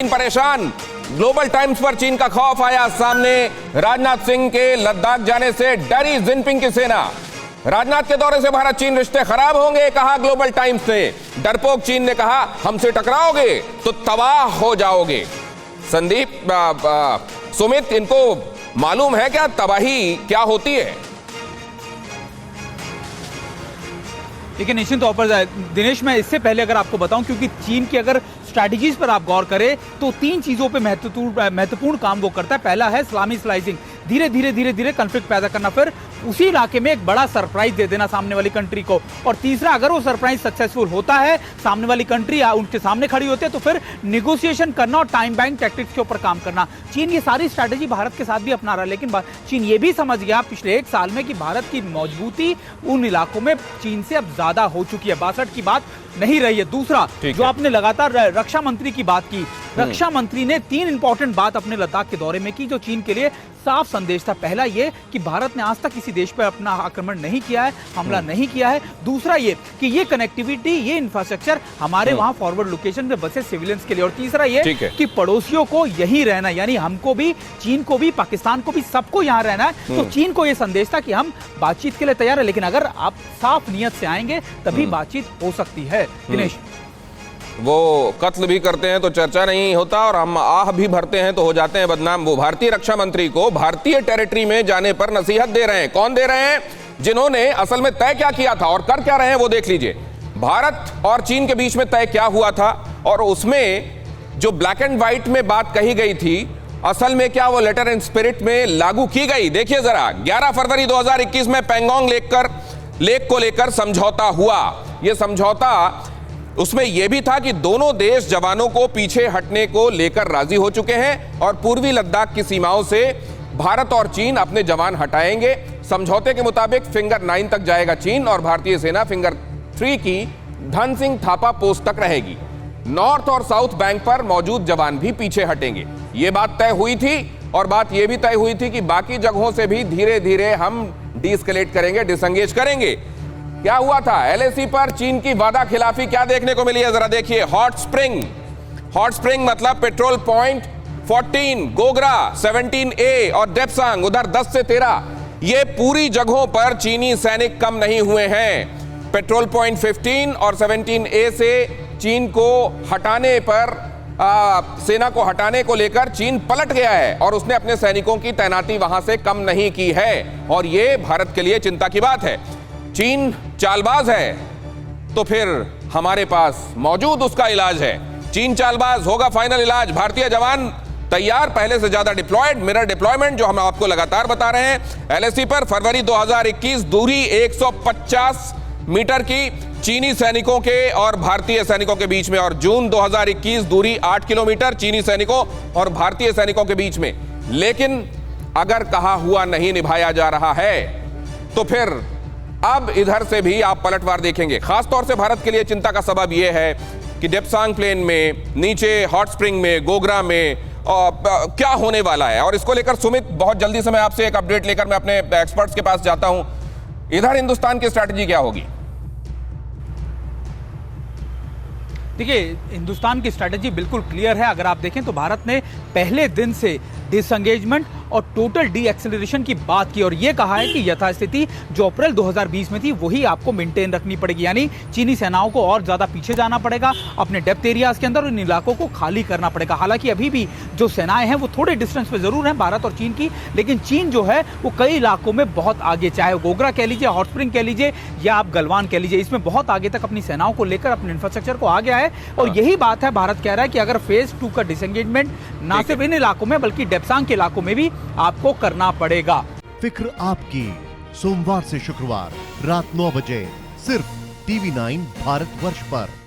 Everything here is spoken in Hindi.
चीन परेशान। ग्लोबल टाइम्स पर चीन का खौफ आया सामने। राजनाथ सिंह के लद्दाख जाने से डरी जिनपिंग की सेना। राजनाथ के दौरे से भारत चीन रिश्ते खराब होंगे, कहा ग्लोबल टाइम्स ने। डरपोक चीन ने कहा, हमसे टकराओगे तो तबाह हो जाओगे। संदीप, सुमित, इनको मालूम है क्या तबाही क्या होती है? लेकिन निश्चित तौर पर दिनेश, मैं इससे पहले अगर आपको बताऊं, क्योंकि चीन की अगर स्ट्रैटेजीज पर आप गौर करें तो तीन चीजों पे महत्वपूर्ण काम वो करता है। पहला है इस्लामी स्लाइसिंग, धीरे धीरे कॉन्फ्लिक्ट पैदा करना, फिर उसी इलाके में एक बड़ा सरप्राइज दे देना सामने वाली कंट्री को, और तीसरा अगर वो सरप्राइज सक्सेसफुल होता है, सामने वाली कंट्री उनके सामने खड़ी होती है, तो फिर निगोशिएशन करना और टाइम बाइंग टैक्टिक्स के ऊपर काम करना। चीन ये सारी स्ट्रैटेजी भारत के साथ भी अपना रहा है, लेकिन चीन ये भी समझ गया पिछले एक साल में कि भारत की मजबूती उन इलाकों में चीन से अब ज्यादा हो चुकी है। 62 की बात नहीं रही है। दूसरा, जो आपने लगातार रक्षा मंत्री की बात की, रक्षा मंत्री ने 3 इंपॉर्टेंट बात अपने लद्दाख के दौरे में की जो चीन के लिए साफ संदेश था। पहला ये कि भारत ने आज तक किसी देश पर अपना आक्रमण नहीं किया है, हमला नहीं किया है। दूसरा ये कि ये कनेक्टिविटी, ये इंफ्रास्ट्रक्चर हमारे वहां फॉरवर्ड लोकेशन में बसे सिविलियंस के लिए। और तीसरा ये कि पड़ोसियों को यही रहना, यानी हमको भी, चीन को भी, पाकिस्तान को भी, सबको यहां रहना है। तो चीन को यह संदेश था कि हम बातचीत के लिए तैयार है, लेकिन अगर आप साफ नियत से आएंगे तभी बातचीत हो सकती है। दिनेश, वो कत्ल भी करते हैं तो चर्चा नहीं होता, और हम आह भी भरते हैं तो हो जाते हैं बदनाम। वो भारतीय रक्षा मंत्री को भारतीय टेरिटरी में जाने पर नसीहत दे रहे हैं। कौन दे रहे हैं? जिन्होंने असल में तय क्या किया था और कर क्या रहे हैं वो देख लीजिए। भारत और चीन के बीच में तय क्या हुआ था, और उसमें जो ब्लैक एंड व्हाइट में बात कही गई थी, असल में क्या वो लेटर एंड स्पिरिट में लागू की गई? देखिए जरा। 11 फरवरी 2021 में पैंगोंग लेक को लेकर समझौता हुआ। यह समझौता, उसमें यह भी था कि दोनों देश जवानों को पीछे हटने को लेकर राजी हो चुके हैं, और पूर्वी लद्दाख की सीमाओं से भारत और चीन अपने जवान हटाएंगे। समझौते के मुताबिक फिंगर 9 तक जाएगा चीन, और भारतीय सेना फिंगर 3 की धन सिंह थापा पोस्ट तक रहेगी। नॉर्थ और साउथ बैंक पर मौजूद जवान भी पीछे हटेंगे। यह बात तय हुई थी, और बात यह भी तय हुई थी कि बाकी जगहों से भी धीरे धीरे हम डीएस्केलेट करेंगे, डिसंगेज करेंगे। क्या हुआ था? एलएसी पर चीन की वादा खिलाफी क्या देखने को मिली है, जरा देखिए। हॉट स्प्रिंग मतलब पेट्रोल पॉइंट 14, गोगरा 17A और डेप्सांग उधर 10 से 13, ये पूरी जगहों पर चीनी सैनिक कम नहीं हुए हैं। पेट्रोल पॉइंट 15 और 17A से चीन को हटाने पर, सेना को हटाने को लेकर चीन पलट गया है, और उसने अपने सैनिकों की तैनाती वहां से कम नहीं की है, और यह भारत के लिए चिंता की बात है। चीन चालबाज है तो फिर हमारे पास मौजूद उसका इलाज है। चीन चालबाज, होगा फाइनल इलाज। भारतीय जवान तैयार, पहले से ज्यादा डिप्लॉयड, मिरर डिप्लॉयमेंट जो हम आपको लगातार बता रहे हैं। एलएसी पर फरवरी 2021 दूरी 150 मीटर की चीनी सैनिकों के और भारतीय सैनिकों के बीच में, और जून 2021 दूरी 8 किलोमीटर चीनी सैनिकों और भारतीय सैनिकों के बीच में। लेकिन अगर कहा हुआ नहीं निभाया जा रहा है तो फिर अब इधर से भी आप पलटवार देखेंगे। खासतौर से भारत के लिए चिंता का सबब यह है कि डेप्सांग प्लेन में, नीचे हॉट स्प्रिंग में, गोगरा में क्या होने वाला है। और इसको लेकर सुमित, बहुत जल्दी से मैं आपसे एक अपडेट लेकर मैं अपने एक्सपर्ट्स के पास जाता हूं। इधर हिंदुस्तान की स्ट्रैटेजी क्या होगी? देखिए, हिंदुस्तान की स्ट्रैटेजी बिल्कुल क्लियर है। अगर आप देखें तो भारत ने पहले दिन से डिसंगेजमेंट और टोटल डी एक्सेलरेशन की बात की, और यह कहा है कि यथास्थिति जो अप्रैल 2020 में थी वही आपको मेंटेन रखनी पड़ेगी, यानी चीनी सेनाओं को और ज्यादा पीछे जाना पड़ेगा, अपने डेप्थ एरियाज के अंदर उन इलाकों को खाली करना पड़ेगा। हालांकि अभी भी जो सेनाएं हैं वो थोड़े डिस्टेंस पे जरूर हैं भारत और चीन की, लेकिन चीन जो है वो कई इलाकों में बहुत आगे, चाहे गोगरा कह लीजिए, हॉट स्प्रिंग कह लीजिए, या आप गलवान कह लीजिए, इसमें बहुत आगे तक अपनी सेनाओं को लेकर अपने इंफ्रास्ट्रक्चर को आ गया है। और यही बात है, भारत कह रहा है कि अगर फेज 2 का डिसएंगेजमेंट ना सिर्फ इन इलाकों में बल्कि डेप्सांग के इलाकों में भी आपको करना पड़ेगा। फिक्र आपकी, सोमवार से शुक्रवार रात 9 बजे सिर्फ TV9 भारतवर्ष पर।